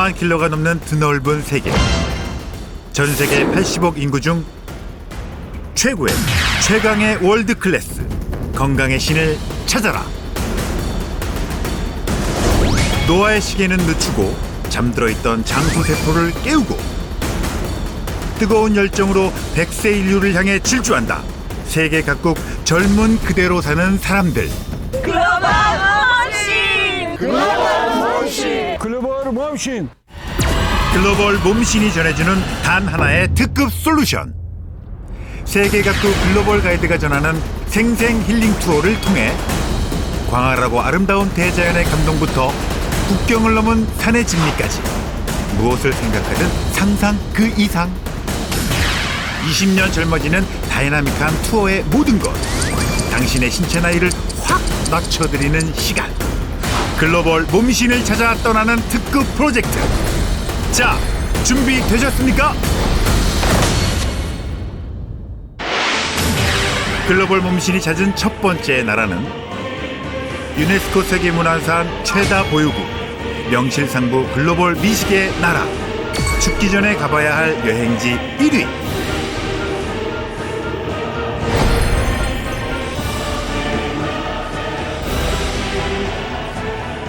4만 킬로가 넘는 드넓은 세계. 전 세계 80억 인구 중 최고의 최강의 월드 클래스 건강의 신을 찾아라. 노화의 시계는 늦추고 잠들어 있던 장수 세포를 깨우고 뜨거운 열정으로 100세 인류를 향해 질주한다. 세계 각국 젊은 그대로 사는 사람들. 글로벌 몸신. 글로벌 몸신이 전해주는 단 하나의 특급 솔루션. 세계 각국 글로벌 가이드가 전하는 생생 힐링 투어를 통해 광활하고 아름다운 대자연의 감동부터 국경을 넘은 산의 진미까지 무엇을 생각하든 상상 그 이상. 20년 젊어지는 다이나믹한 투어의 모든 것. 당신의 신체 나이를 확 낮춰드리는 시간. 글로벌 몸신을 찾아 떠나는 특급 프로젝트. 자, 준비되셨습니까? 글로벌 몸신이 찾은 첫 번째 나라는 유네스코 세계문화유산 최다 보유국 명실상부 글로벌 미식의 나라. 죽기 전에 가봐야 할 여행지 1위.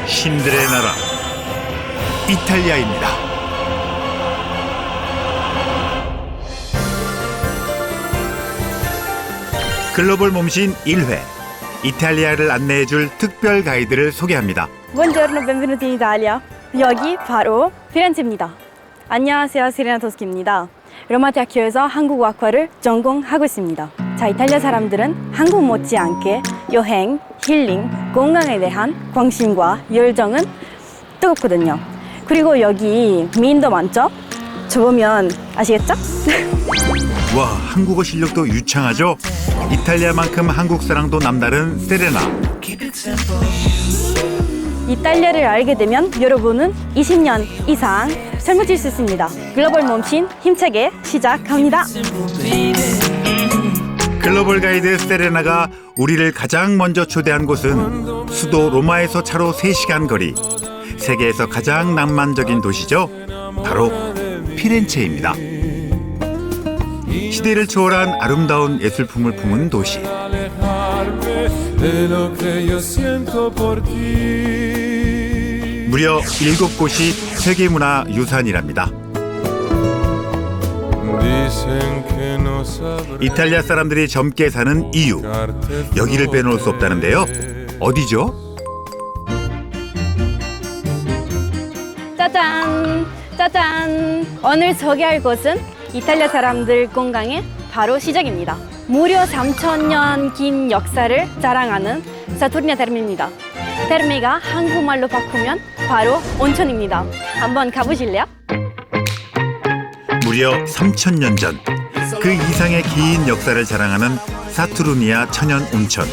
신들의 나라 이탈리아입니다. 글로벌 몸신 1회 이탈리아를 안내해줄 특별 가이드를 소개합니다. Buongiorno, benvenuti in Italia. 여기 바로 피렌체입니다. 안녕하세요, 세레나 토스키입니다. 로마 대학교에서 한국어학과를 전공하고 있습니다. 자, 이탈리아 사람들은 한국 못지않게 여행, 힐링, 건강에 대한 관심과 열정은 뜨겁거든요. 그리고 여기 미인도 많죠? 저 보면 아시겠죠? 와, 한국어 실력도 유창하죠? 이탈리아만큼 한국 사랑도 남다른 세레나. 이탈리아를 알게 되면 여러분은 20년 이상 젊어질 수 있습니다. 글로벌 몸신 힘차게 시작합니다. 글로벌 가이드 세레나가 우리를 가장 먼저 초대한 곳은 수도 로마에서 차로 3시간 거리, 세계에서 가장 낭만적인 도시죠. 바로 피렌체입니다. 시대를 초월한 아름다운 예술품을 품은 도시. 무려 7곳이 세계문화유산이랍니다. 이탈리아 사람들이 젊게 사는 이유, 여기를 빼놓을 수 없다는데요. 어디죠? 짜잔! 짜잔! 오늘 소개할 곳은 이탈리아 사람들 건강의 바로 시작입니다. 무려 3,000년 긴 역사를 자랑하는 사투르니아 테르메입니다. 테르메가 한국말로 바꾸면 바로 온천입니다. 한번 가보실래요? 무려 3,000년 전, 그 이상의 긴 역사를 자랑하는 사투르니아 천연 온천.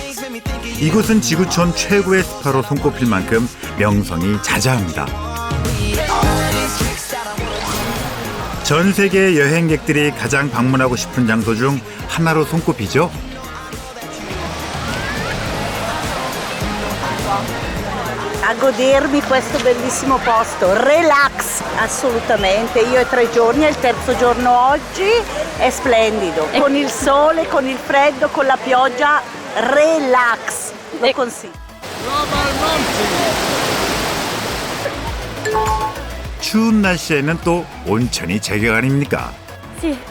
이곳은 지구촌 최고의 스파로 손꼽힐 만큼 명성이 자자합니다. 전 세계 여행객들이 가장 방문하고 싶은 장소 중 하나로 손꼽히죠. A godermi questo bellissimo posto, relax, assolutamente. Io 3 giorni, è il terzo giorno oggi, è splendido. Con il sole, con il freddo, con la pioggia, relax, lo consiglio. 추운 날씨에는 또 온천이 제격 아닙니까?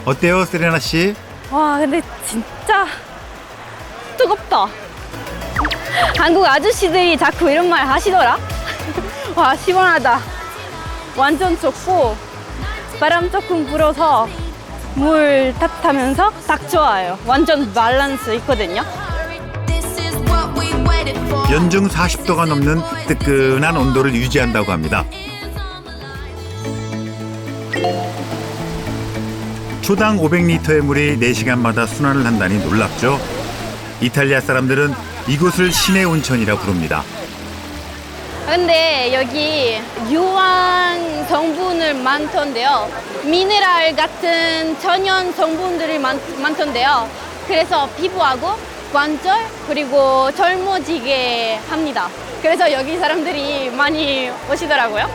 어때요, 세레나 씨? 와, 근데 진짜 뜨겁다. 한국 아저씨들이 자꾸 이런 말 하시더라. 와, 시원하다. 완전 좋고 바람 조금 불어서 물 따뜻하면서 딱 좋아요. 완전 밸런스 있거든요. 연중 40도가 넘는 뜨끈한 온도를 유지한다고 합니다. 초당 500리터의 물이 4시간마다 순환을 한다니 놀랍죠. 이탈리아 사람들은 이곳을 신의 온천이라 부릅니다. 근데 여기 유황 성분을 많던데요. 미네랄 같은 천연 성분들이 많던데요. 그래서 피부하고 관절 그리고 젊어지게 합니다. 그래서 여기 사람들이 많이 오시더라고요.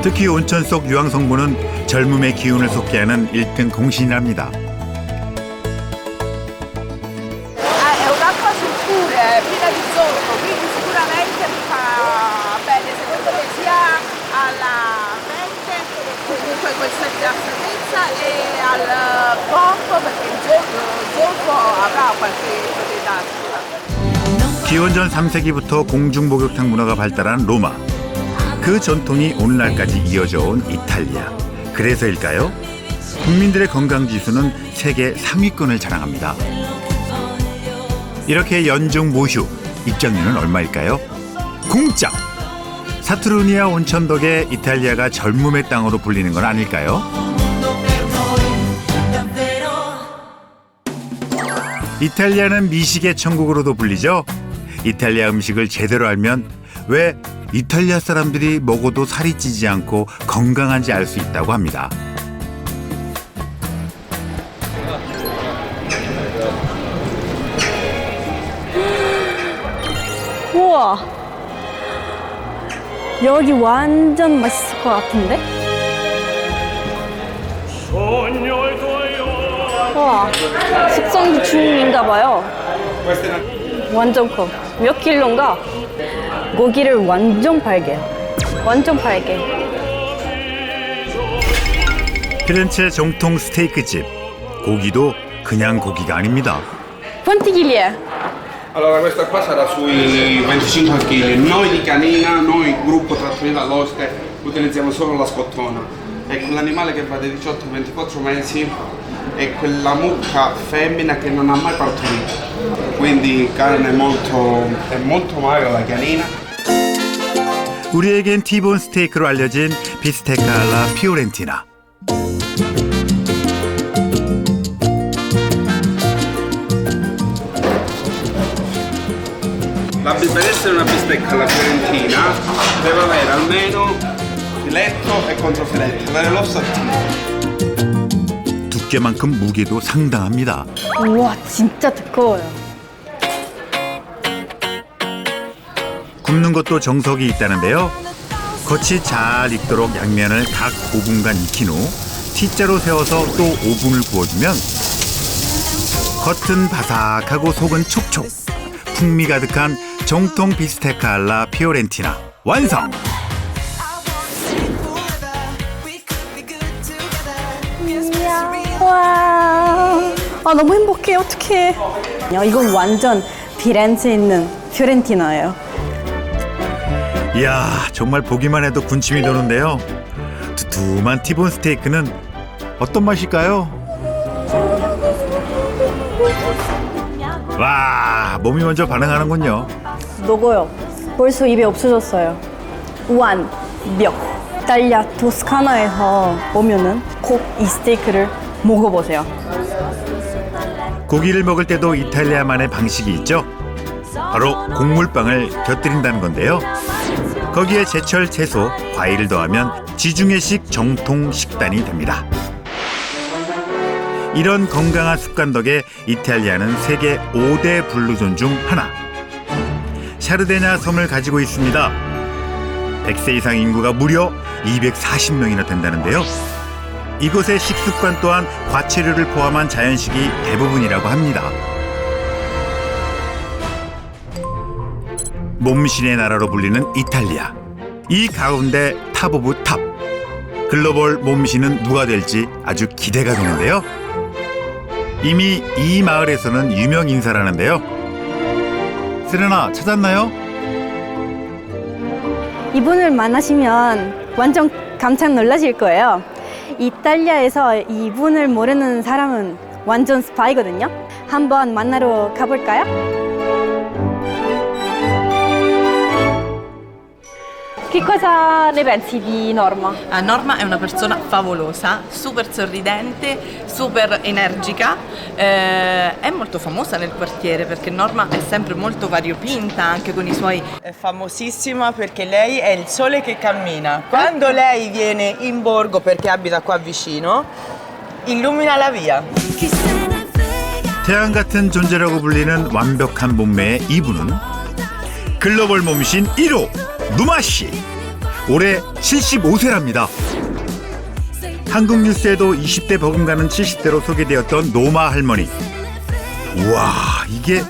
특히 온천 속 유황 성분은 젊음의 기운을 솟게 하는 1등 공신이랍니다. È un'acqua sul pure, piena di zolfo, quindi sicuramente mi fa bene secondo me sia alla mente, comunque questa rilassatezza e al corpo perché il zolfo avrà qualche proprietà sicuramente. 기원전 3세기부터 공중 목욕탕 문화가 발달한 로마. 그 전통이 오늘날까지 이어져 온 이탈리아. 그래서일까요? 국민들의 건강 지수는 세계 상위권을 자랑합니다. 이렇게 연중 모휴, 입장료는 얼마일까요? 공짜! 사투르니아 온천 덕에 이탈리아가 젊음의 땅으로 불리는 건 아닐까요? 이탈리아는 미식의 천국으로도 불리죠. 이탈리아 음식을 제대로 알면 왜 이탈리아 사람들이 먹어도 살이 찌지 않고 건강한지 알 수 있다고 합니다. 우와, 여기 완전 맛있을 것 같은데? 와, 숙성도 중인가 봐요. 완전 커. 몇 킬로인가? 고기를 완전 빨개. 완전 빨개. 피렌체 정통 스테이크집. 고기도 그냥 고기가 아닙니다. Quanti chili è? Allora questa qua sarà sui 25 kg. Noi di canina, noi gruppo Trattoria all'Oste, utilizziamo solo la scottona. È quell'animale che va dai 18 ai 24 mesi, è quella mucca femmina che non ha mai partorito. Quindi carne è molto magra la canina. 우리에겐 티본 스테이크로 알려진 비스테카 알라 피오렌티나. Per essere una bistecca alla fiorentina deve avere almeno filetto e controfiletto, avere l'osso attivo. 두께만큼 무게도 상당합니다. 우와, 진짜 두꺼워요. 굽는 것도 정석이 있다는데요. 겉이 잘 익도록 양면을 각 5분간 익힌 후 T자로 세워서 또 5분을 구워주면 겉은 바삭하고 속은 촉촉, 풍미 가득한 정통 비스테카 알라 피오렌티나 완성! 와, 아, 너무 행복해. 어떡해. 이건 완전 피렌체에 있는 피오렌티나예요. 이야, 정말 보기만 해도 군침이 도는데요. 두툼한 티본 스테이크는 어떤 맛일까요? 와, 몸이 먼저 반응하는군요. 녹아요. 벌써 입에 없어졌어요. 완벽. 이탈리아 토스카나에서 오면은 꼭 이 스테이크를 먹어보세요. 고기를 먹을 때도 이탈리아만의 방식이 있죠. 바로 곡물빵을 곁들인다는 건데요. 거기에 제철 채소, 과일을 더하면 지중해식 정통 식단이 됩니다. 이런 건강한 습관 덕에 이탈리아는 세계 5대 블루존 중 하나. 샤르데냐 섬을 가지고 있습니다. 100세 이상 인구가 무려 240명이나 된다는데요. 이곳의 식습관 또한 과체류를 포함한 자연식이 대부분이라고 합니다. 몸신의 나라로 불리는 이탈리아. 이 가운데 탑 오브 탑. 글로벌 몸신은 누가 될지 아주 기대가 되는데요. 이미 이 마을에서는 유명 인사라는데요. 세레나, 찾았나요? 이분을 만나시면 완전 깜짝 놀라실 거예요. 이탈리아에서 이분을 모르는 사람은 완전 스파이거든요. 한번 만나러 가볼까요? Che cosa ne pensi di Norma? Norma è una persona favolosa, super sorridente, super energica, è molto famosa nel quartiere perché Norma è sempre molto variopinta anche con i suoi... È famosissima perché lei è il sole che cammina. Quando lei viene in borgo perché abita qua vicino, illumina la via. 태양 같은 존재라고 불리는 완벽한 몸매의 이분은 글로벌 몸신 1호 누마 씨. 올해 75세랍니다. 한국 뉴스에도 20대 버금가는 70대로 소개되었던 노마 할머니. 우와, 이게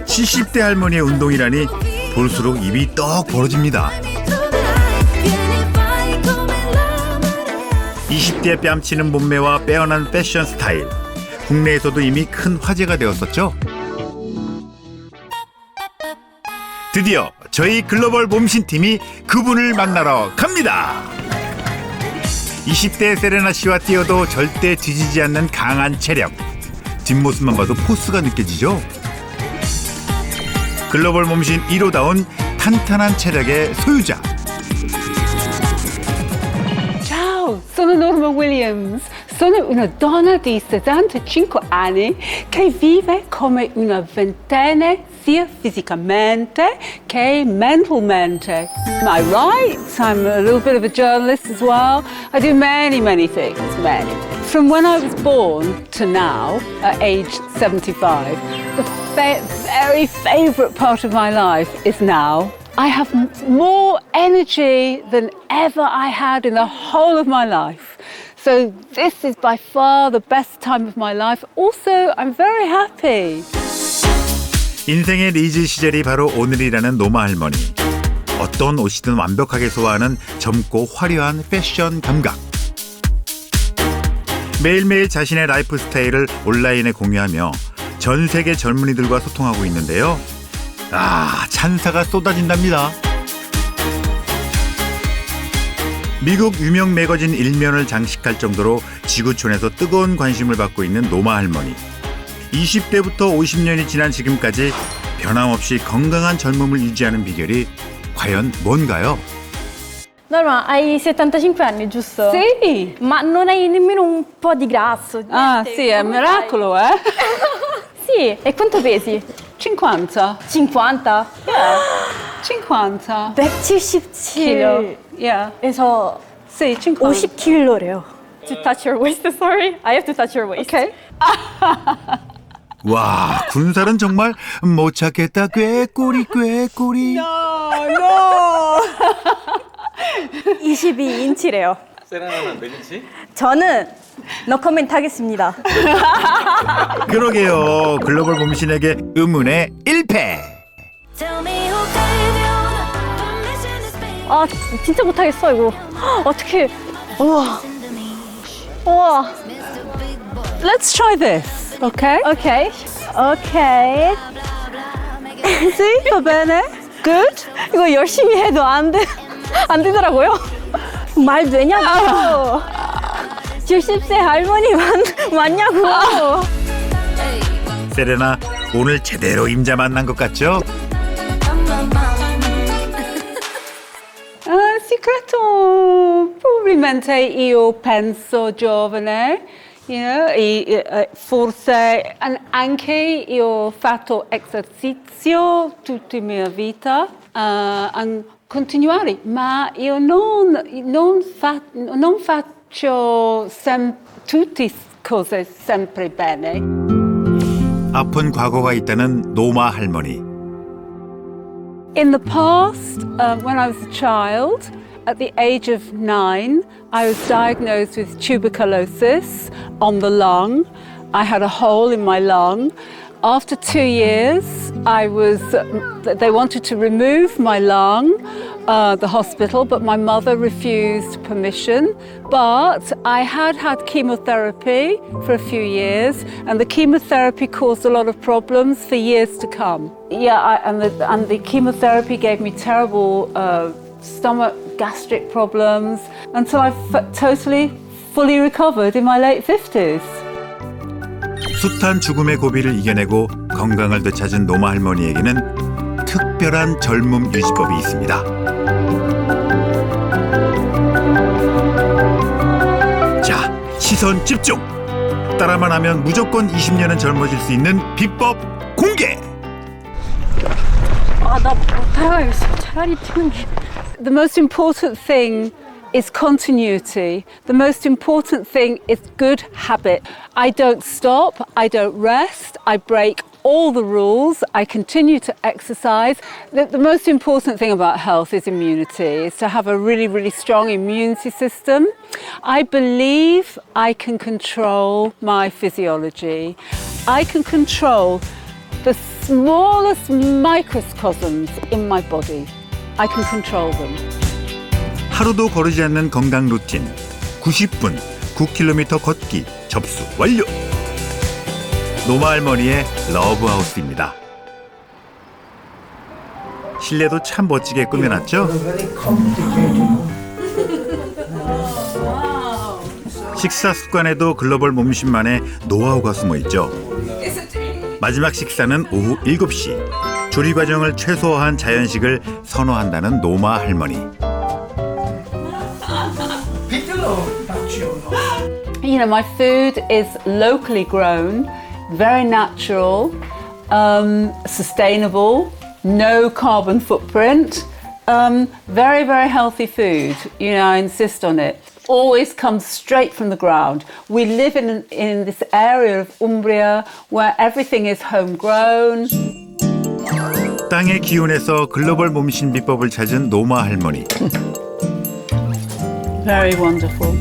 70대 할머니의 운동이라니 볼수록 입이 떡 벌어집니다. 20대에 뺨치는 몸매와 빼어난 패션 스타일. 국내에서도 이미 큰 화제가 되었었죠. 드디어 저희 글로벌 몸신팀이 그분을 만나러 갑니다. 20대 세레나 씨와 뛰어도 절대 뒤지지 않는 강한 체력. 뒷모습만 봐도 포스가 느껴지죠. 글로벌 몸신 1호다운 탄탄한 체력의 소유자. Ciao, sono Norma Williams. Sono una donna di 65 anni che vive come una ventenne sia fisicamente che mentalmente. My rights, I'm a little bit of a journalist as well. I do many things, many. From when I was born to now, at age 75, the very favourite part of my life is now. I have more energy than ever I had in the whole of my life. So this is by far the best time of my life. Also, I'm very happy. 인생의 리즈 시절이 바로 오늘이라는 노마 할머니. 어떤 옷이든 완벽하게 소화하는 젊고 화려한 패션 감각. 매일매일 자신의 라이프 스타일을 온라인에 공유하며 전 세계 젊은이들과 소통하고 있는데요. 찬사가 쏟아진답니다. 미국 유명 매거진 일면을 장식할 정도로 지구촌에서 뜨거운 관심을 받고 있는 노마 할머니. 20대부터 50년이 지난 지금까지 변함없이 건강한 젊음을 유지하는 비결이 과연 뭔가요? Norma, hai 75 anni, giusto? Sì. Ma non hai nemmeno un po' di grasso? Ah, niente? sì, è un Come miracolo, eh? Sì, e quanto pesi? 50. 50? 50. 177. Yeah. 에서 Sì, 50. 50kg래요. To touch your waist, sorry. I have to touch your waist. Okay. 와, 군살은 정말 못 찾겠다. 꾀꼬리 꾀꼬리. No. 22인치래요. 세레나는 몇 인치? 저는 no comment 하겠습니다. 그러게요. 글로벌 몸신에게 의문의 1패. 아, 진짜 못하겠어, 이거. 어떻게. 우와. 우와. Let's try this, okay? 오케이. 오케이. Sì, va bene. Good. 이거 열심히 해도 안 되더라고요. 말 되냐고. 70세 할머니 맞냐고. 세레나, 오늘 제대로 임자 만난 것 같죠? Segreto, probabilmente io penso giovane, you know, forse anche io ho fatto esercizio tutta la mia vita, continuare, ma io non faccio tutte cose sempre bene. 아픈 과거가 있다는 노마 할머니. In the past, when I was a child, at the age of 9, I was diagnosed with tuberculosis on the lung. I had a hole in my lung. After 2 years, they wanted to remove my lung, the hospital, but my mother refused permission. But I had chemotherapy for a few years, and the chemotherapy caused a lot of problems for years to come. Yeah, and the chemotherapy gave me terrible stomach, gastric problems, until I fully recovered in my late 50s. 숱한 죽음의 고비를 이겨내고 건강을 되찾은 노마 할머니에게는 특별한 젊음 유지법이 있습니다. 자, 시선 집중! 따라만 하면 무조건 20년은 젊어질 수 있는 비법 공개! 나 따라가야겠어. 차라리 뛰는 게. The most important thing is continuity. The most important thing is good habit. I don't stop, I don't rest, I break all the rules, I continue to exercise. The most important thing about health is immunity, is to have a really, really strong immunity system. I believe I can control my physiology. I can control the smallest microcosms in my body. I can control them. 하루도 거르지 않는 건강 루틴 90분 9km 걷기 접수 완료. 노마 할머니의 러브하우스입니다. 실내도 참 멋지게 꾸며놨죠? 식사 습관에도 글로벌 몸신만의 노하우가 숨어있죠. 마지막 식사는 오후 7시. 조리 과정을 최소화한 자연식을 선호한다는 노마 할머니. You know, my food is locally grown, very natural, sustainable, no carbon footprint, very, very healthy food. You know, I insist on it. Always comes straight from the ground. We live in this area of Umbria where everything is homegrown. 땅의 기운에서 글로벌 몸신 비법을 찾은 노마 할머니. Very wonderful.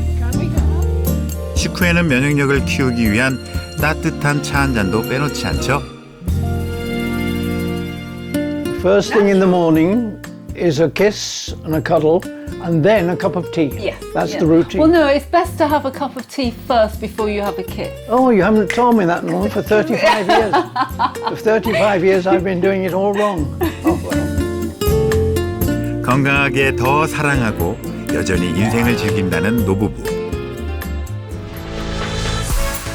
식후에는 면역력을 키우기 위한 따뜻한 차 한 잔도 빼놓지 않죠. First thing in the morning is a kiss and a cuddle, and then a cup of tea. Yes. That's the routine. Well, no, it's best to have a cup of tea first before you have a kiss. Oh, you haven't told me that, Norm, for 35 years. For 35 years I've been doing it all wrong. Oh, well. 건강하게 더 사랑하고 여전히 인생을 즐긴다는 노부부.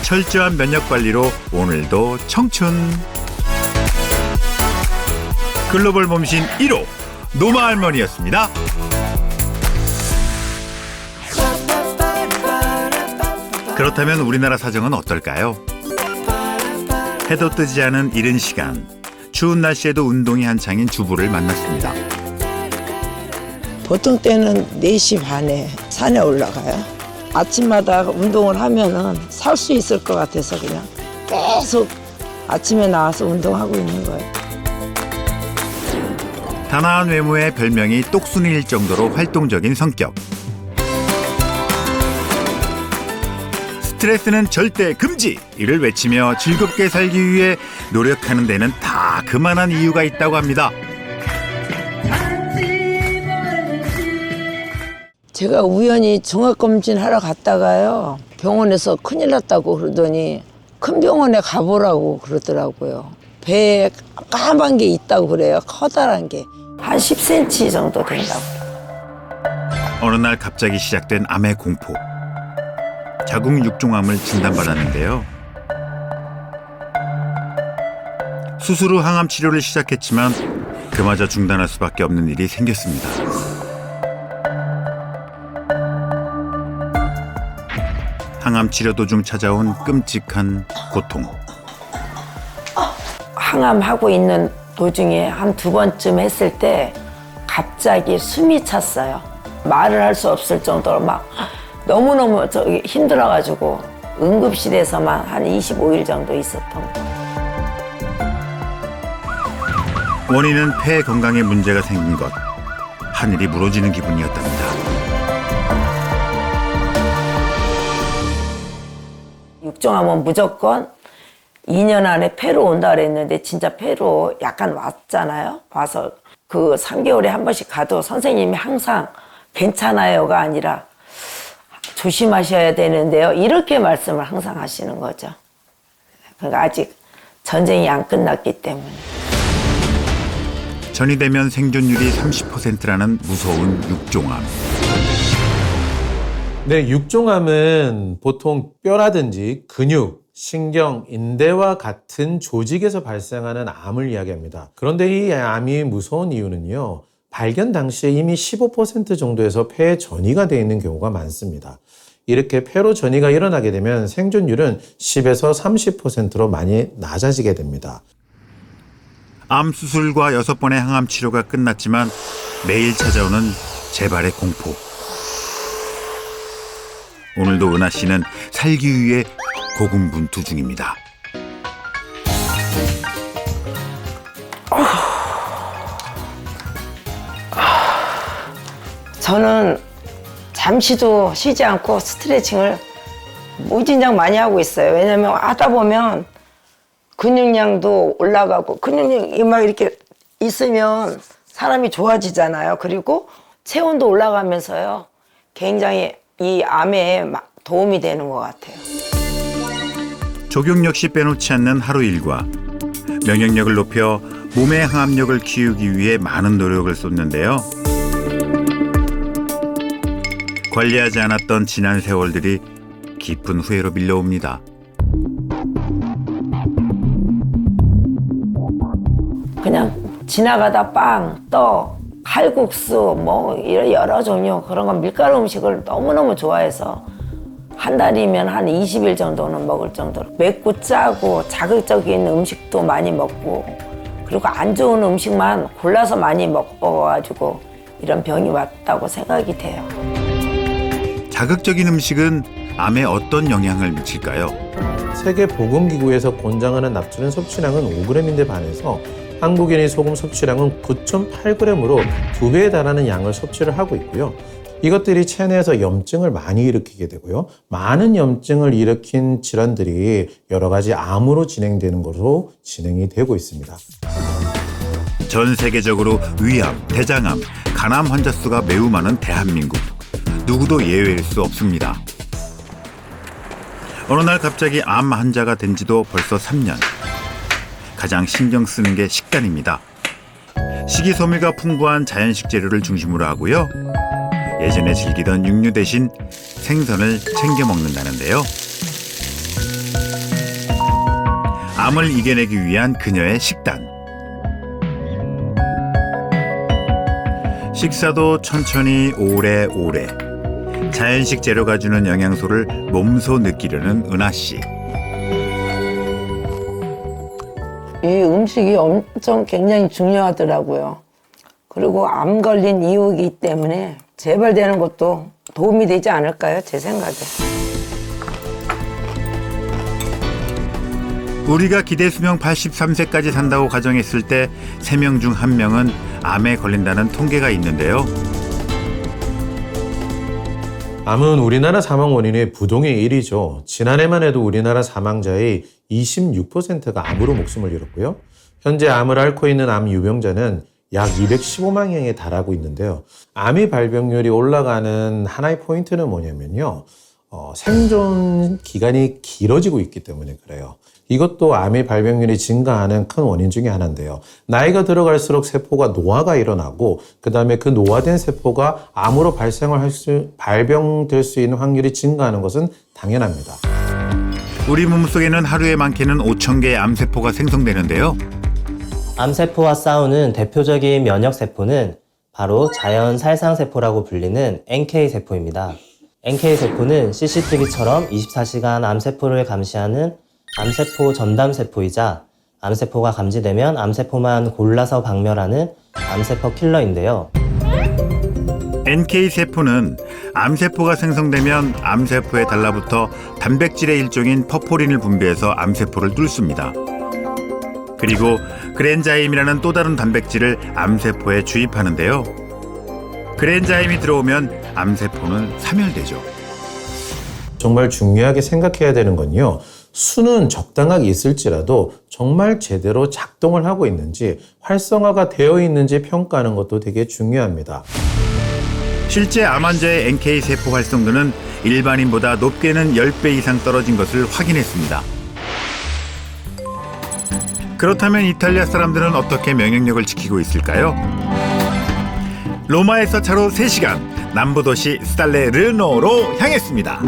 철저한 면역 관리로 오늘도 청춘. 글로벌 몸신 1호 노마 할머니였습니다. 그렇다면 우리나라 사정은 어떨까요? 해도 뜨지 않은 이른 시간, 추운 날씨에도 운동이 한창인 주부를 만났습니다. 보통 때는 4시 반에 산에 올라가요. 아침마다 운동을 하면은 살 수 있을 것 같아서 그냥 계속 아침에 나와서 운동하고 있는 거예요. 단아한 외모에 별명이 똑순이일 정도로 활동적인 성격. 스트레스는 절대 금지! 이를 외치며 즐겁게 살기 위해 노력하는 데는 다 그만한 이유가 있다고 합니다. 제가 우연히 종합검진 하러 갔다가요. 병원에서 큰일 났다고 그러더니 큰 병원에 가보라고 그러더라고요. 배에 까만 게 있다고 그래요. 커다란 게. 한 10cm 정도 된다고. 어느 날 갑자기 시작된 암의 공포. 자궁 육종암을 진단받았는데요. 수술 후 항암 치료를 시작했지만 그마저 중단할 수밖에 없는 일이 생겼습니다. 항암 치료 도중 찾아온 끔찍한 고통. 항암하고 있는 도중에 한 2번쯤 했을 때 갑자기 숨이 찼어요. 말을 할 수 없을 정도로 막 너무너무 힘들어가지고 응급실에서만 한 25일 정도 있었던 거예요. 원인은 폐 건강에 문제가 생긴 것. 하늘이 무너지는 기분이었답니다. 육종암은 무조건 2년 안에 폐로 온다 그랬는데 진짜 폐로 약간 왔잖아요. 와서 그 3개월에 한 번씩 가도 선생님이 항상 괜찮아요가 아니라 조심하셔야 되는데요. 이렇게 말씀을 항상 하시는 거죠. 그러니까 아직 전쟁이 안 끝났기 때문에. 전이 되면 생존율이 30%라는 무서운 육종암. 네, 육종암은 보통 뼈라든지 근육, 신경, 인대와 같은 조직에서 발생하는 암을 이야기합니다. 그런데 이 암이 무서운 이유는요. 발견 당시에 이미 15% 정도에서 폐에 전이가 되어 있는 경우가 많습니다. 이렇게 폐로 전이가 일어나게 되면 생존율은 10에서 30%로 많이 낮아지게 됩니다. 암 수술과 6번의 항암 치료가 끝났지만 매일 찾아오는 재발의 공포. 오늘도 은하 씨는 살기 위해 고군분투 중입니다. 저는 잠시도 쉬지 않고 스트레칭을 무진장 많이 하고 있어요. 왜냐면 하다 보면 근육량도 올라가고 근육량이 막 이렇게 있으면 사람이 좋아지잖아요. 그리고 체온도 올라가면서요. 굉장히 이 암에 도움이 되는 것 같아요. 조경 역시 빼놓지 않는 하루 일과. 면역력을 높여 몸의 항암력을 키우기 위해 많은 노력을 쏟는데요. 관리하지 않았던 지난 세월들이 깊은 후회로 밀려옵니다. 그냥 지나가다 빵, 떡, 칼국수 뭐 이런 여러 종류 그런 거 밀가루 음식을 너무너무 좋아해서 한 달이면 한 20일 정도는 먹을 정도로 맵고 짜고 자극적인 음식도 많이 먹고 그리고 안 좋은 음식만 골라서 많이 먹어가지고 이런 병이 왔다고 생각이 돼요. 자극적인 음식은 암에 어떤 영향을 미칠까요? 세계보건기구에서 권장하는 납치는 섭취량은 5g인데 반해서 한국인의 소금 섭취량은 9.8g으로 2배에 달하는 양을 섭취를 하고 있고요. 이것들이 체내에서 염증을 많이 일으키게 되고요. 많은 염증을 일으킨 질환들이 여러 가지 암으로 진행되는 것으로 진행이 되고 있습니다. 전 세계적으로 위암, 대장암, 간암 환자 수가 매우 많은 대한민국. 누구도 예외일 수 없습니다. 어느 날 갑자기 암 환자가 된 지도 벌써 3년. 가장 신경 쓰는 게 식단입니다. 식이섬유가 풍부한 자연식 재료를 중심으로 하고요. 예전에 즐기던 육류 대신 생선을 챙겨 먹는다는데요. 암을 이겨내기 위한 그녀의 식단. 식사도 천천히 오래오래. 자연식 재료가 주는 영양소를 몸소 느끼려는 은하 씨. 이 음식이 엄청 굉장히 중요하더라고요. 그리고 암 걸린 이유이기 때문에 재발되는 것도 도움이 되지 않을까요? 제 생각에. 우리가 기대 수명 83세까지 산다고 가정했을 때 3명 중 1명은 암에 걸린다는 통계가 있는데요. 암은 우리나라 사망 원인의 부동의 1위죠. 지난해만 해도 우리나라 사망자의 26%가 암으로 목숨을 잃었고요. 현재 암을 앓고 있는 암 유병자는 약 215만 명에 달하고 있는데요. 암의 발병률이 올라가는 하나의 포인트는 뭐냐면요. 생존 기간이 길어지고 있기 때문에 그래요. 이것도 암의 발병률이 증가하는 큰 원인 중에 하나인데요. 나이가 들어갈수록 세포가 노화가 일어나고 그다음에 그 노화된 세포가 암으로 발병될 수 있는 확률이 증가하는 것은 당연합니다. 우리 몸속에는 하루에 많게는 5,000개의 암세포가 생성되는데요. 암세포와 싸우는 대표적인 면역세포는 바로 자연살상세포라고 불리는 NK세포입니다. NK세포는 CCTV처럼 24시간 암세포를 감시하는 암세포 전담세포이자 암세포가 감지되면 암세포만 골라서 박멸하는 암세포 킬러인데요. NK세포는 암세포가 생성되면 암세포에 달라붙어 단백질의 일종인 퍼포린을 분비해서 암세포를 뚫습니다. 그리고 그랜자임이라는 또 다른 단백질을 암세포에 주입하는데요. 그랜자임이 들어오면 암세포는 사멸되죠. 정말 중요하게 생각해야 되는 건요. 수는 적당하게 있을지라도 정말 제대로 작동을 하고 있는지 활성화가 되어 있는지 평가하는 것도 되게 중요합니다. 실제 암 환자의 NK세포 활성도는 일반인보다 높게는 10배 이상 떨어진 것을 확인했습니다. 그렇다면 이탈리아 사람들은 어떻게 면역력을 지키고 있을까요? 로마에서 차로 3시간 남부도시 살레르노로 향했습니다.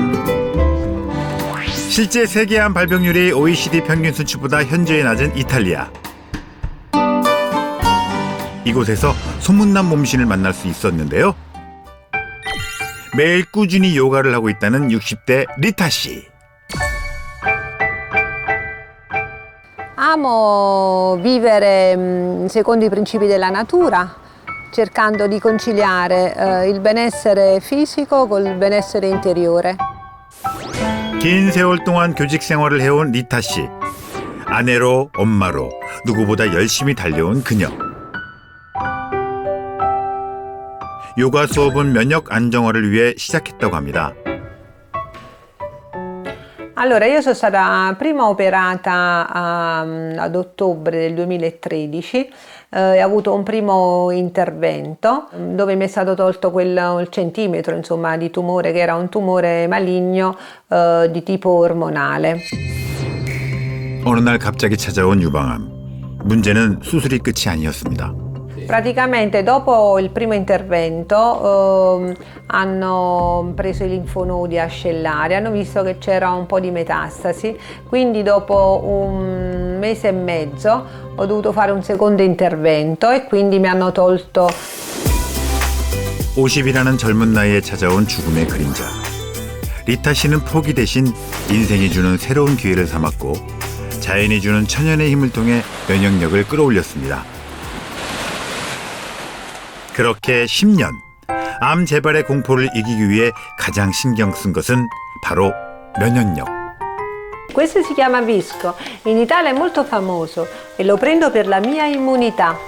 실제 세계암 발병률이 OECD 평균 수치보다 현저히 낮은 이탈리아. 이곳에서 소문난 몸신을 만날 수 있었는데요. 매일 꾸준히 요가를 하고 있다는 60대 리타 씨. Amo vivere secondo i principi della natura, cercando di conciliare il benessere fisico col benessere interiore. 긴 세월 동안 교직 생활을 해온 리타 씨. 아내로 엄마로 누구보다 열심히 달려온 그녀. 요가 수업은 면역 안정화를 위해 시작했다고 합니다. Allora, io sono stata prima operata ad ottobre del 2013 e ho avuto un primo intervento dove mi è stato tolto il centimetro, insomma, di tumore, che era un tumore maligno di tipo ormonale. 어느 날 갑자기 찾아온 유방암. 문제는 수술이 끝이 아니었습니다. Praticamente dopo il primo intervento hanno preso i linfonodi ascellari, hanno visto che c'era un po' di metastasi, quindi dopo un mese e mezzo ho dovuto fare un secondo intervento e quindi mi hanno tolto. 50이라는 젊은 나이에 찾아온 죽음의 그림자. 리타 씨는 포기 대신 인생이 주는 새로운 기회를 삼았고 자연이 주는 천연의 힘을 통해 면역력을 끌어올렸습니다. 그렇게 10년, 암 재발의 공포를 이기기 위해 가장 신경 쓴 것은 바로 면역력. Questo si chiama Visco, in Italia è molto famoso e lo prendo per la mia immunità.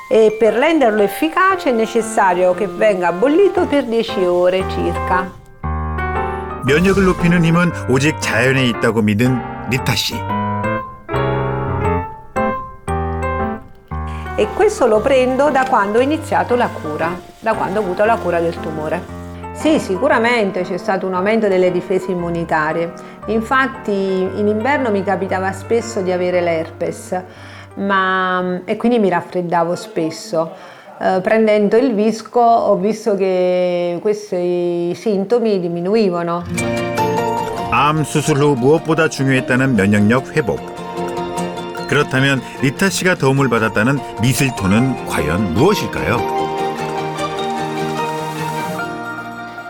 E per renderlo efficace è necessario che venga bollito per 10 ore circa. 면역을 높이는 힘은 오직 자연에 있다고 믿은 리타 씨. E questo lo prendo da quando ho iniziato la cura, da quando ho avuto la cura del tumore. Sì, sicuramente c'è stato un aumento delle difese immunitarie. Infatti in inverno mi capitava spesso di avere l'herpes e quindi mi raffreddavo spesso. Prendendo il Visco ho visto che questi sintomi diminuivano. 암 수술 후 무엇보다 중요했다는 면역력 회복. 그렇다면 리타 씨가 도움을 받았다는 미슬토는 과연 무엇일까요?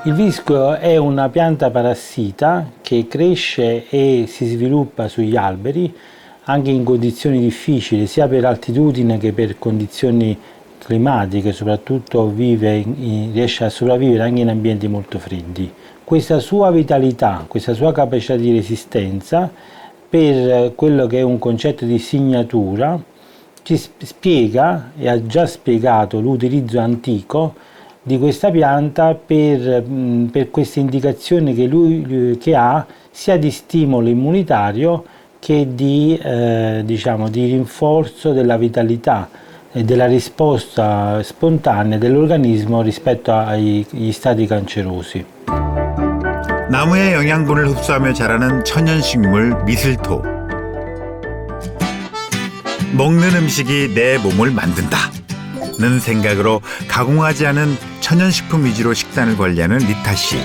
Il visco è una pianta parassita che cresce e si sviluppa sugli alberi anche in condizioni difficili, sia per altitudine che per condizioni climatiche, soprattutto riesce a sopravvivere anche in ambienti molto freddi. Questa sua vitalità, questa sua capacità di resistenza, per quello che è un concetto di signatura, ci spiega e ha già spiegato l'utilizzo antico di questa pianta per queste indicazioni che ha sia di stimolo immunitario che di rinforzo della vitalità e della risposta spontanea dell'organismo rispetto agli stati cancerosi. 나무의 영양분을 흡수하며 자라는 천연식물 미슬토. 먹는 음식이 내 몸을 만든다는 생각으로 가공하지 않은 천연식품 위주로 식단을 관리하는 리타 씨.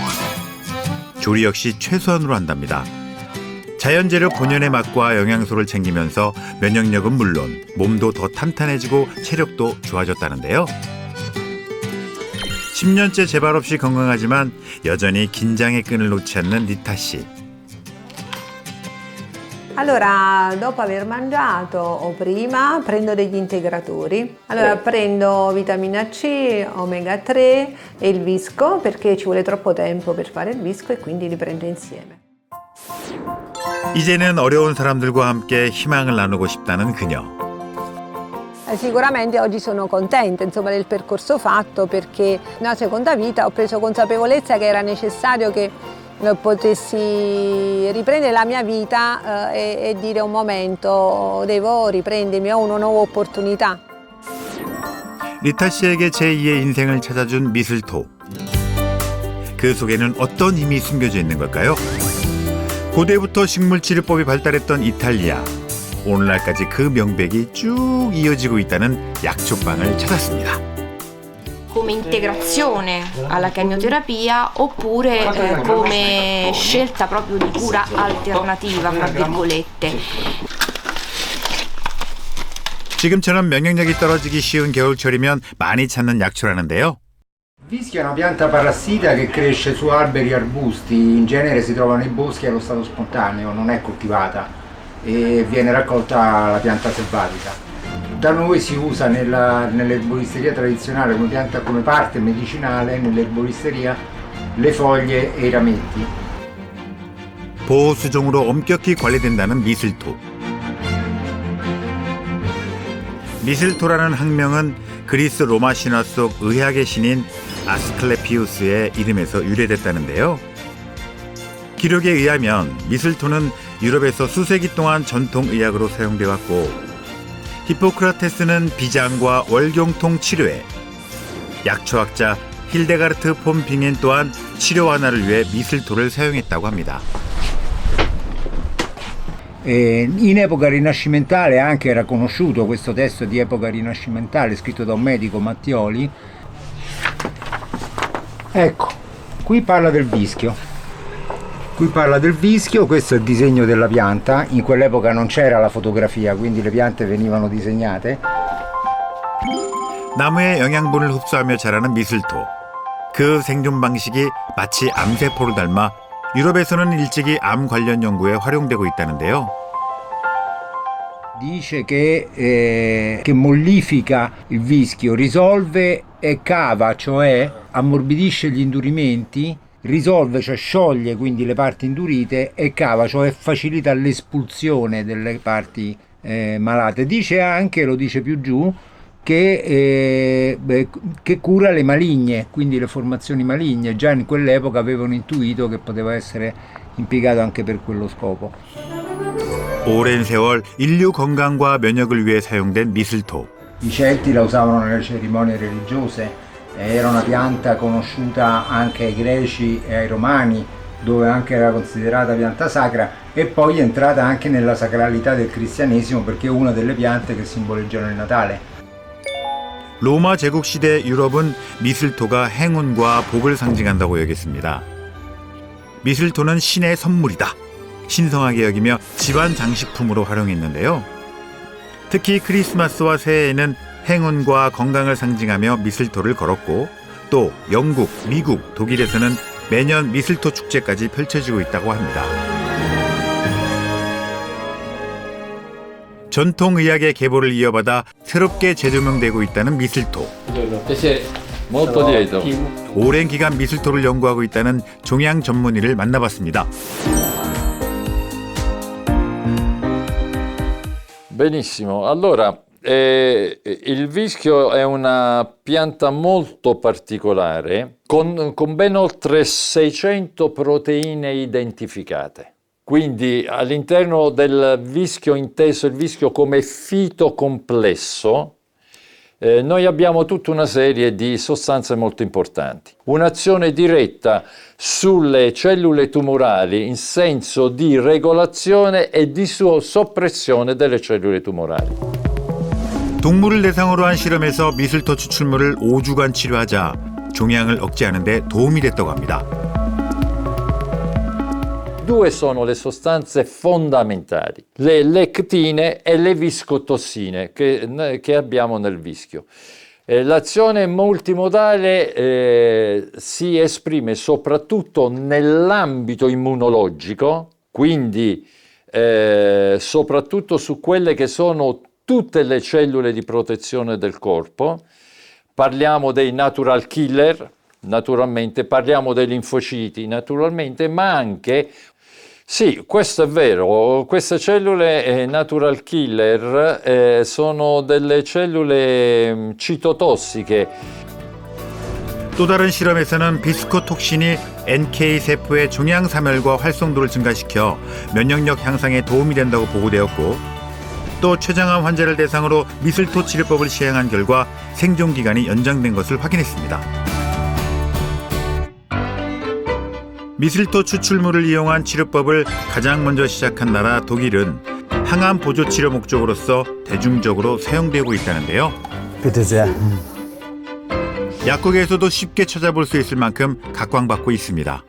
조리 역시 최소한으로 한답니다. 자연재료 본연의 맛과 영양소를 챙기면서 면역력은 물론 몸도 더 탄탄해지고 체력도 좋아졌다는데요. 10년째 재발 없이 건강하지만 여전히 긴장의 끈을 놓지 않는 리타 씨. Allora, dopo aver mangiato o prima prendo degli integratori. Allora prendo vitamina C, omega 3 e il Visco perché ci vuole troppo tempo per fare il Visco e quindi li prendo insieme. 이제는 어려운 사람들과 함께 희망을 나누고 싶다는 그녀. Sicuramente oggi sono contenta insomma, del percorso fatto perché nella seconda vita ho preso consapevolezza che era necessario che potessi riprendere la mia vita e dire un momento devo riprendermi, ho una nuova opportunità. 리타 씨에게 제2의 인생을 찾아준 미슬토. 그 속에는 어떤 힘이 숨겨져 있는 걸까요? 고대부터 식물치료법이 발달했던 이탈리아. 오늘날까지 그 명백이 쭉 이어지고 있다는 약초방을 찾았습니다. Come integrazione alla chemioterapia oppure come scelta proprio di cura alternativa, tra virgolette. 지금처럼 면역력이 떨어지기 쉬운 겨울철이면 많이 찾는 약초라는데요. Il vischio è una pianta parassita che cresce su alberi e arbusti, in genere si trova nei boschi allo stato spontaneo, non è coltivata e viene raccolta la pianta selvatica. Da noi si usa nell'erboristeria tradizionale come pianta come parte medicinale, nell'erboristeria le foglie e i rametti. 보호수종으로 엄격히 관리된다는 미슬토. 미슬토라는 학명은 그리스 로마 신화 속 의학의 신인 아스클레피우스의 이름에서 유래됐다는데요. 기록에 의하면 미슬토는 유럽에서 수세기 동안 전통의학으로 사용돼 왔고 히포크라테스는 비장과 월경통 치료에, 약초학자 힐데가르트 폰 빙엔 또한 치료 완화를 위해 미슬토를 사용했다고 합니다. In epoca rinascimentale anche era conosciuto questo testo di epoca rinascimentale scritto da un medico, Mattioli. Ecco, qui parla del vischio. Qui parla del vischio, questo è il disegno della pianta. In quell'epoca non c'era la fotografia, quindi le piante venivano disegnate. 나무의 영양분을 흡수하며 자라는 미슬토. 그 생존 방식이 마치 암세포를 닮아 유럽에서는 일찍이 암 관련 연구에 활용되고 있다는데요. Dice che mollifica il vischio, risolve e cava, cioè ammorbidisce gli indurimenti, risolve, cioè scioglie quindi le parti indurite, e cava, cioè facilita l'espulsione delle parti malate. Dice anche, lo dice più giù, che cura le maligne, quindi le formazioni maligne. Già in quell'epoca avevano intuito che poteva essere impiegato anche per quello scopo. 오랜 세월 인류 건강과 면역을 위해 사용된 미슬토. I Celti la usavano nelle cerimonie religiose, era una pianta conosciuta anche ai Greci e ai Romani, dove anche era considerata pianta sacra, e poi è entrata anche nella sacralità del cristianesimo perché è una delle piante che simboleggiano il Natale. 로마 제국 시대 유럽은 미슬토가 행운과 복을 상징한다고 여겼습니다. 미슬토는 신의 선물이다. 신성하게 여기며 집안 장식품으로 활용했는데요. 특히 크리스마스와 새해에는 행운과 건강을 상징하며 미슬토를 걸었고, 또 영국, 미국, 독일에서는 매년 미슬토 축제까지 펼쳐지고 있다고 합니다. 전통의학의 계보를 이어받아 새롭게 재조명되고 있다는 미슬토. 오랜 기간 미슬토를 연구하고 있다는 종양 전문의를 만나봤습니다. Benissimo, allora il vischio è una pianta molto particolare con ben oltre 600 proteine identificate. Quindi all'interno del vischio, inteso il vischio come fito complesso, noi abbiamo tutta una serie di sostanze molto importanti. Un'azione diretta sulle cellule tumorali in senso di regolazione e di soppressione delle cellule tumorali. 동물을 대상으로 한 실험에서 미슬토 추출물을 5주간 치료하자 종양을 억제하는 데 도움이 됐다고 합니다. Due sono le sostanze fondamentali, le lectine e le viscotossine che abbiamo nel vischio. L'azione multimodale si esprime soprattutto nell'ambito immunologico, quindi soprattutto su quelle che sono tutte le cellule di protezione del corpo. Parliamo dei natural killer, naturalmente, parliamo dei linfociti, naturalmente, ma anche... Sì, questo è vero, queste cellule natural killer sono delle cellule citotossiche. 또 다른 실험에서는 비스코톡신이 NK 세포의 종양 사멸과 활성도를 증가시켜 면역력 향상에 도움이 된다고 보고되었고, 또 췌장암 환자를 대상으로 미슬토 치료법을 시행한 결과 생존 기간이 연장된 것을 확인했습니다. 미슬토 추출물을 이용한 치료법을 가장 먼저 시작한 나라 독일은 항암 보조 치료 목적으로서 대중적으로 사용되고 있다는데요. 약국에서도 쉽게 찾아볼 수 있을 만큼 각광받고 있습니다.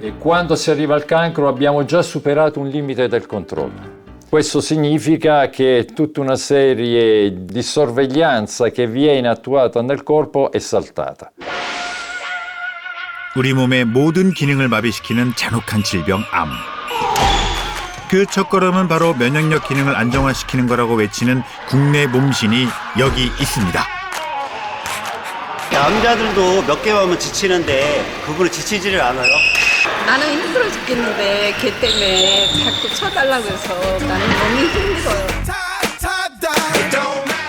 E quando si arriva al cancro abbiamo già superato un limite del controllo. Questo significa che tutta una serie di sorveglianza che viene attuata nel corpo è saltata. 우리 몸의 모든 기능을 마비시키는 잔혹한 질병 암. 그 첫걸음은 바로 면역력 기능을 안정화시키는 거라고 외치는 국내 몸신이 여기 있습니다. 암자들도 몇 개월 하면 지치는데 그분은 지치지를 않아요. 나는 힘들어 죽겠는데 걔 때문에 자꾸 쳐달라고 해서 나는 너무 힘들어요.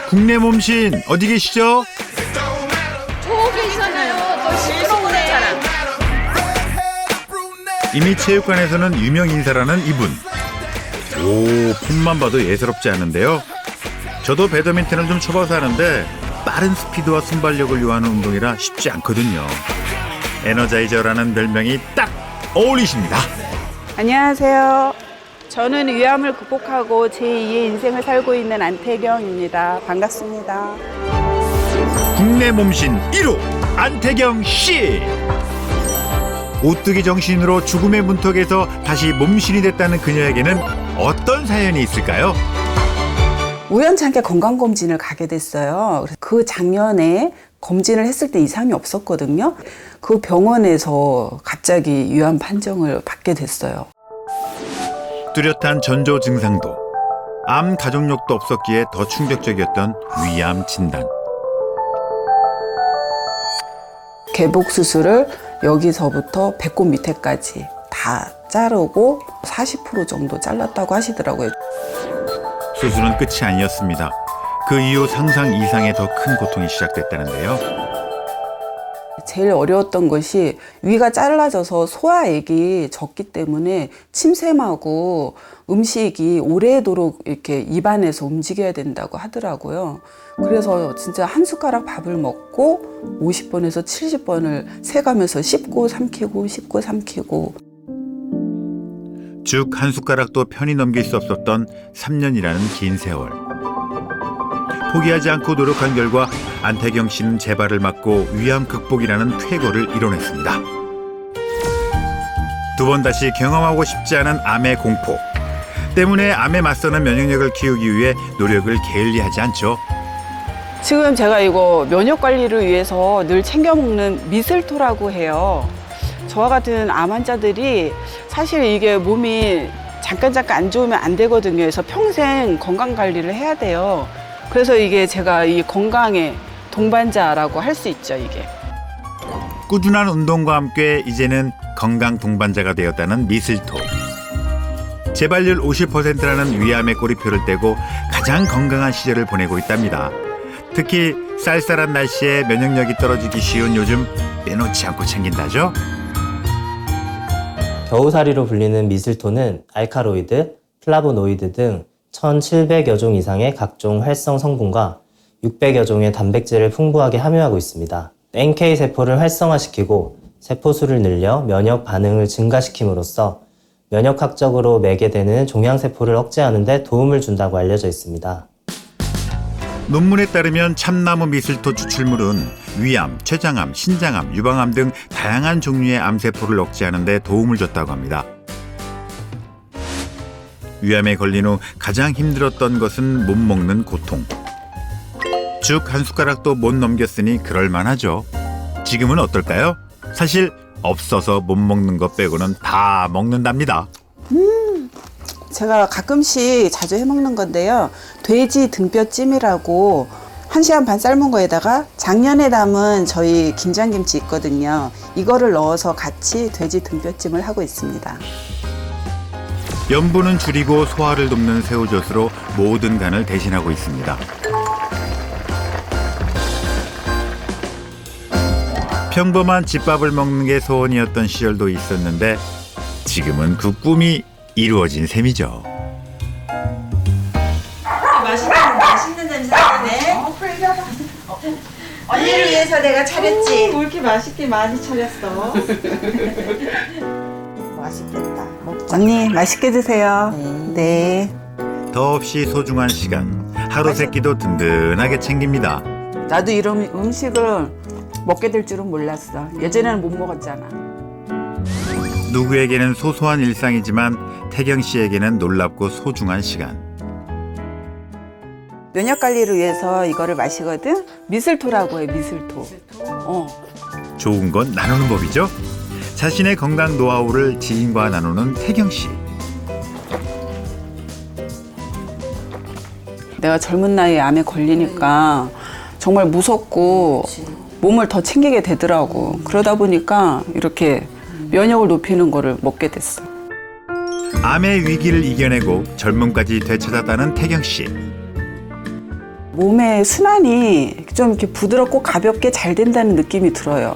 국내 몸신 어디 계시죠? 저기 있잖아요. 저 시끄러우잖아. 이미 체육관에서는 유명 인사라는 이분. 오, 폼만 봐도 예사롭지 않은데요. 저도 배드민턴을 좀 쳐봐서 하는데 빠른 스피드와 순발력을 요하는 운동이라 쉽지 않거든요. 에너자이저라는 별명이 딱 어울리십니다. 안녕하세요. 저는 위암을 극복하고 제2의 인생을 살고 있는 안태경입니다. 반갑습니다. 국내 몸신 1호 안태경 씨. 오뚜기 정신으로 죽음의 문턱에서 다시 몸신이 됐다는 그녀에게는 어떤 사연이 있을까요? 우연찮게 건강검진을 가게 됐어요. 그 작년에 검진을 했을 때 이상이 없었거든요. 그 병원에서 갑자기 위암 판정을 받게 됐어요. 뚜렷한 전조 증상도, 암 가족력도 없었기에 더 충격적이었던 위암 진단. 개복 수술을 여기서부터 배꼽 밑에까지 다 자르고 40% 정도 잘랐다고 하시더라고요. 수술은 끝이 아니었습니다. 그 이후 상상 이상의 더 큰 고통이 시작됐다는데요. 제일 어려웠던 것이 위가 잘라져서 소화액이 적기 때문에 침샘하고 음식이 오래도록 이렇게 입안에서 움직여야 된다고 하더라고요. 그래서 진짜 한 숟가락 밥을 먹고 50번에서 70번을 세가면서 씹고 삼키고 씹고 삼키고. 죽 한 숟가락도 편히 넘길 수 없었던 3년이라는 긴 세월. 포기하지 않고 노력한 결과 안태경 씨는 재발을 막고 위암 극복이라는 쾌거를 이뤄냈습니다. 두 번 다시 경험하고 싶지 않은 암의 공포 때문에 암에 맞서는 면역력을 키우기 위해 노력을 게을리하지 않죠. 지금 제가 이거 면역 관리를 위해서 늘 챙겨 먹는 미슬토라고 해요. 저와 같은 암 환자들이 사실 이게 몸이 잠깐 안 좋으면 안 되거든요. 그래서 평생 건강 관리를 해야 돼요. 그래서 이게 제가 이 건강의 동반자라고 할 수 있죠, 이게. 꾸준한 운동과 함께 이제는 건강 동반자가 되었다는 미슬토. 재발률 50%라는 위암의 꼬리표를 떼고 가장 건강한 시절을 보내고 있답니다. 특히 쌀쌀한 날씨에 면역력이 떨어지기 쉬운 요즘 빼놓지 않고 챙긴다죠. 겨우살이로 불리는 미슬토는 알카로이드, 플라보노이드 등 1,700여 종 이상의 각종 활성 성분과 600여 종의 단백질을 풍부하게 함유하고 있습니다. NK 세포를 활성화시키고 세포수를 늘려 면역 반응을 증가시킴으로써 면역학적으로 매개되는 종양세포를 억제하는 데 도움을 준다고 알려져 있습니다. 논문에 따르면 참나무 미슬토 추출물은 위암, 췌장암, 신장암, 유방암 등 다양한 종류의 암세포를 억제하는 데 도움을 줬다고 합니다. 위암에 걸린 후 가장 힘들었던 것은 못 먹는 고통. 죽 한 숟가락도 못 넘겼으니 그럴만하죠. 지금은 어떨까요? 사실 없어서 못 먹는 것 빼고는 다 먹는답니다. 제가 가끔씩 자주 해먹는 건데요. 돼지 등뼈찜이라고 1시간 반 삶은 거에다가 작년에 담은 저희 김장김치 있거든요. 이거를 넣어서 같이 돼지 등뼈찜을 하고 있습니다. 염분은 줄이고 소화를 돕는 새우젓으로 모든 간을 대신하고 있습니다. 평범한 집밥을 먹는 게 소원이었던 시절도 있었는데 지금은 그 꿈이 이루어진 셈이죠. 맛있는 냄새 나네. 언니를 위해서 내가 차렸지. 왜 이렇게 맛있게 많이 차렸어? 맛있겠다. 먹자. 언니 맛있게 드세요. 네. 더없이 소중한 시간. 하루 세끼도 든든하게 챙깁니다. 나도 이런 음식을 먹게 될 줄은 몰랐어. 예전에는 못 먹었잖아. 누구에게는 소소한 일상이지만 태경 씨에게는 놀랍고 소중한 시간. 면역 관리를 위해서 이거를 마시거든. 미슬토라고 해, 미슬토. 좋은 건 나누는 법이죠. 자신의 건강 노하우를 지인과 나누는 태경 씨. 내가 젊은 나이에 암에 걸리니까 정말 무섭고 몸을 더 챙기게 되더라고. 그러다 보니까 이렇게 면역을 높이는 거를 먹게 됐어요. 암의 위기를 이겨내고 젊음까지 되찾았다는 태경 씨. 몸의 순환이 좀 이렇게 부드럽고 가볍게 잘 된다는 느낌이 들어요.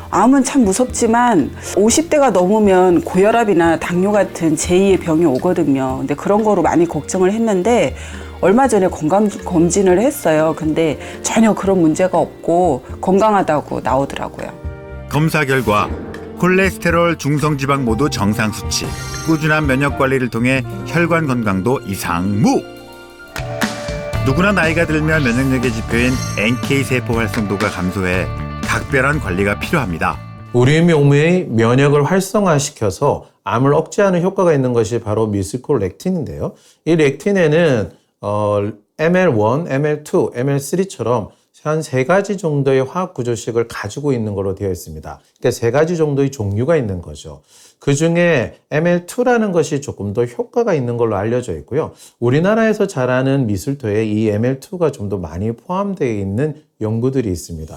암은 참 무섭지만 50대가 넘으면 고혈압이나 당뇨 같은 제2의 병이 오거든요. 근데 그런 거로 많이 걱정을 했는데 얼마 전에 건강검진을 했어요. 근데 전혀 그런 문제가 없고 건강하다고 나오더라고요. 검사 결과 콜레스테롤, 중성지방 모두 정상 수치, 꾸준한 면역 관리를 통해 혈관 건강도 이상무. 누구나 나이가 들면 면역력의 지표인 NK세포 활성도가 감소해 각별한 관리가 필요합니다. 우리 몸의 면역을 활성화시켜서 암을 억제하는 효과가 있는 것이 바로 미스콜렉틴인데요. 이 렉틴에는 ML1, ML2, ML3처럼 한 3가지 정도의 화학 구조식을 가지고 있는 걸로 되어 있습니다. 그러니까 3가지 정도의 종류가 있는 거죠. 그 중에 ML2라는 것이 조금 더 효과가 있는 걸로 알려져 있고요. 우리나라에서 자라는 미슬토에 이 ML2가 좀 더 많이 포함되어 있는 연구들이 있습니다.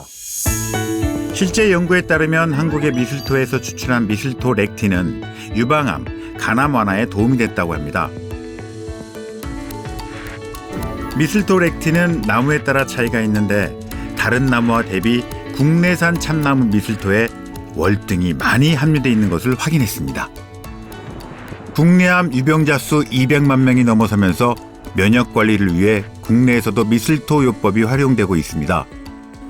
실제 연구에 따르면 한국의 미슬토에서 추출한 미슬토 렉틴은 유방암, 간암 완화에 도움이 됐다고 합니다. 미슬토 렉틴은 나무에 따라 차이가 있는데 다른 나무와 대비 국내산 참나무 미슬토에 월등히 많이 함유되어 있는 것을 확인했습니다. 국내암 유병자 수 200만 명이 넘어서면서 면역 관리를 위해 국내에서도 미슬토 요법이 활용되고 있습니다.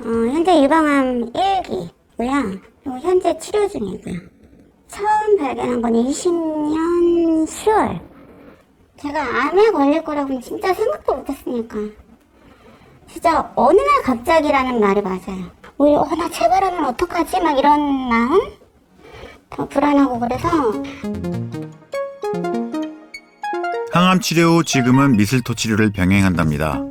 현재 유방암 1기고요. 그리고 현재 치료 중이고요. 처음 발견한 건 20년 10월. 제가 암에 걸릴 거라고는 진짜 생각도 못했으니까. 진짜 어느 날 갑자기라는 말이 맞아요. 오히려 나 재발하면 어떡하지? 막 이런 마음? 더 불안하고 그래서. 항암 치료 후 지금은 미슬토 치료를 병행한답니다.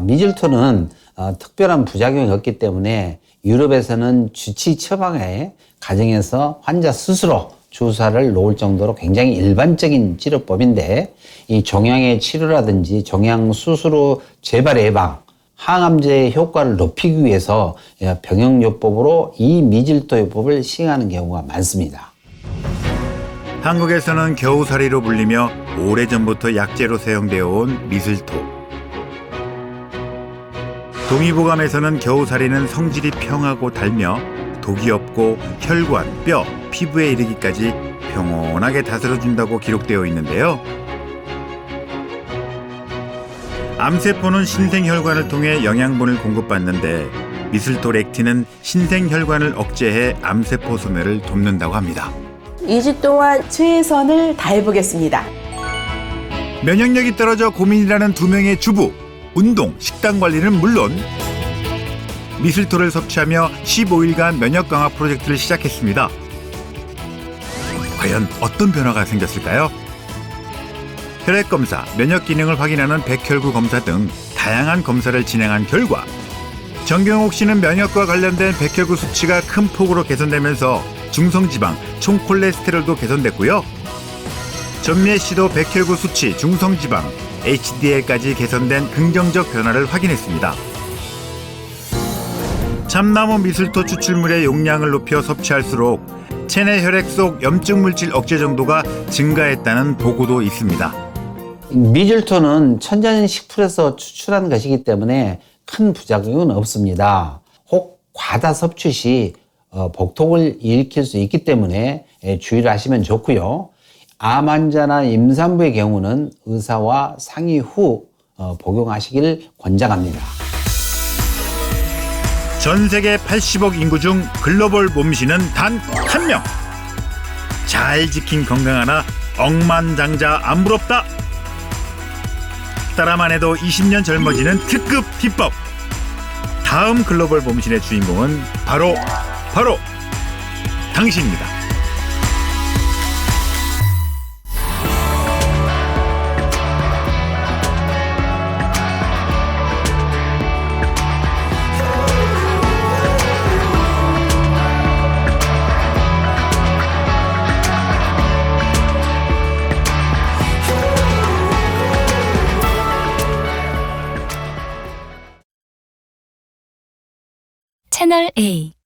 미즐토는 특별한 부작용이 없기 때문에 유럽에서는 주치 처방에 가정에서 환자 스스로 주사를 놓을 정도로 굉장히 일반적인 치료법인데 이 종양의 치료라든지 종양 수술 후 재발 예방, 항암제의 효과를 높이기 위해서 병역요법으로 이 미즐토요법을 시행하는 경우가 많습니다. 한국에서는 겨우살이로 불리며 오래전부터 약재로 사용되어 온 미슬토. 동의보감에서는 겨우살이는 성질이 평하고 달며 독이 없고 혈관, 뼈, 피부에 이르기까지 평온하게 다스려준다고 기록되어 있는데요. 암세포는 신생혈관을 통해 영양분을 공급받는데 미슬토 렉틴은 신생혈관을 억제해 암세포 소멸을 돕는다고 합니다. 2주 동안 최선을 다해보겠습니다. 면역력이 떨어져 고민이라는 두 명의 주부. 운동, 식단 관리는 물론 미슬토를 섭취하며 15일간 면역 강화 프로젝트를 시작했습니다. 과연 어떤 변화가 생겼을까요? 혈액 검사, 면역 기능을 확인하는 백혈구 검사 등 다양한 검사를 진행한 결과 정경옥 씨는 면역과 관련된 백혈구 수치가 큰 폭으로 개선되면서 중성지방, 총콜레스테롤도 개선됐고요. 전미애 씨도 백혈구 수치, 중성지방, HDL까지 개선된 긍정적 변화를 확인했습니다. 참나무 미슬토 추출물의 용량을 높여 섭취할수록 체내 혈액 속 염증 물질 억제 정도가 증가했다는 보고도 있습니다. 미즐토는 천연식품에서 추출한 것이기 때문에 큰 부작용은 없습니다. 혹 과다 섭취 시 복통을 일으킬 수 있기 때문에 주의를 하시면 좋고요. 암 환자나 임산부의 경우는 의사와 상의 후 복용하시길 권장합니다. 전 세계 80억 인구 중 글로벌 몸신은 단 한 명. 잘 지킨 건강 하나 억만장자 안 부럽다. 따라만 해도 20년 젊어지는 특급 비법. 다음 글로벌 몸신의 주인공은 바로 당신입니다. 채널 A